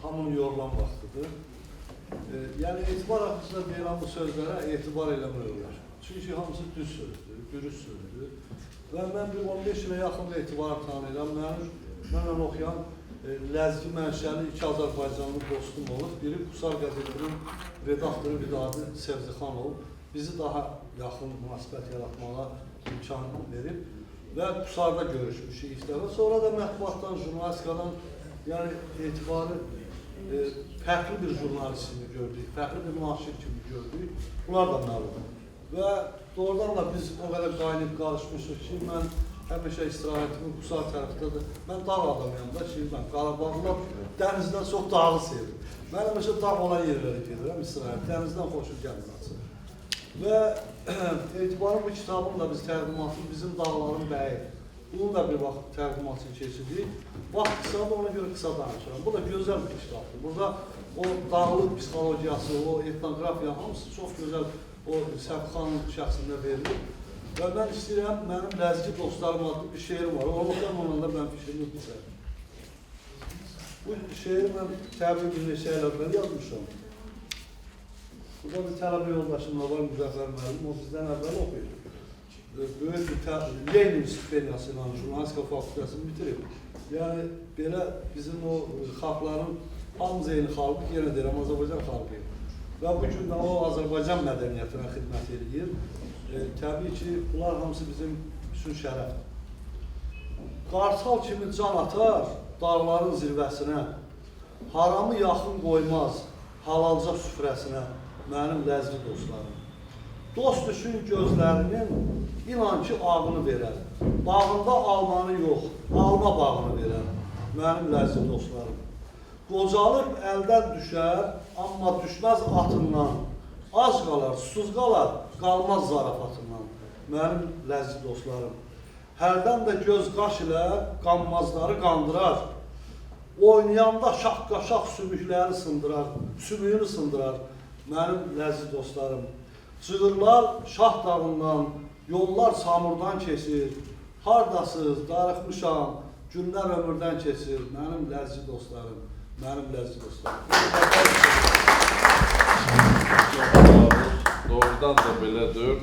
hamının yorulan vaxtıdır. Yəni, etibar haqqında deyilən bu sözlərə etibar eləmirlər. Çünki hamısı düz sözdür, dürüst sözdür. Və mən bir 15 ilə yaxın etibar tanıyıram. Mənlə oxuyan ləzgi mənşəli iki Azərbaycanlı dostum olub. Biri Qusar qəzetinin redaktoru Vidadi Səvzixanov bizi daha yaxın münasibət yaratmağa imkan verib və Qusarda görüşmüşük ilk dəfə. Sonra da mətbuatdan, jurnalistikadan yəni etibarı fərqli bir jurnalist kimi gördük, fərqli bir naşir kimi gördük. Bunlar da məlum. Və doğrudan da biz o qədər qaynayıb qarışmışıq ki, mən həmişə istirahətimi Qusar tərəfdədir. Mən dağ adamıyam da ki, mən Qarabağlar dənizdən çox dağı sevdim. Mən həmişə dağ olan yerlərə gedirəm, istirahət, dənizdən xoşum gəlməsi. Və etibarın bu kitabın da biz təqdimatı bizim dağların bəyi. Bunun da bir vaxt tərqimatını keçirdik. Vaxt qısadır, ona görə qısa danışıram. Bu da gözəl bir kitabdır. Burada o dağlıq psixologiyası, o etnografiya, hamısı çox gözəl o Səbxanın şəxsində verilir. Və mən istəyirəm, mənim ləzgi dostlarım adlı bir şeirim var. Oğlukdan onunla mən fikrimi bitirəm. Bu şeiri mən təbii bir neçə il əvvəl yazmışam. Burada bir tələbə yoldaşımla var, Müzəffər müəllim, o bizdən əvvəl oxuyur. Böyük bir Lenin stipendiyası ilə jurnalistika fakültəsini bitirib. Yəni, belə bizim o xalqların hamımız eyni xalqı, yenə deyirəm, Azərbaycan xalqı. Və bu gün də o Azərbaycan mədəniyyətinə xidmət edir. Təbii ki, bunlar hamısı bizim üçün şərəfdir. Qartal kimi can atar dağların zirvəsinə, haramı yaxın qoymaz halalca süfrəsinə mənim ləzgi dostlarım. Dost düşün gözlərinin, inan ki, ağını verər. Bağında almanı yox, alma bağını verər. Mənim ləzgi dostlarım. Qocalıb əldən düşər, amma düşməz atından. Az qalar, susuz qalar, qalmaz zarafatından. Mənim ləzgi dostlarım. Hərdən də göz qaş ilə qanmazları qandırar. Oynayanda şaq-qaşaq sümükləri sındırar, sümüyünü sındırar. Mənim ləzgi dostlarım. Çığırlar Şah dağından, yollar Samurdan keçir. Hardasız, darıxmışam, günlər ömürdən keçir. Mənim ləzgi dostlarım, mənim ləzgi dostlarım. Doğrudan da belədir.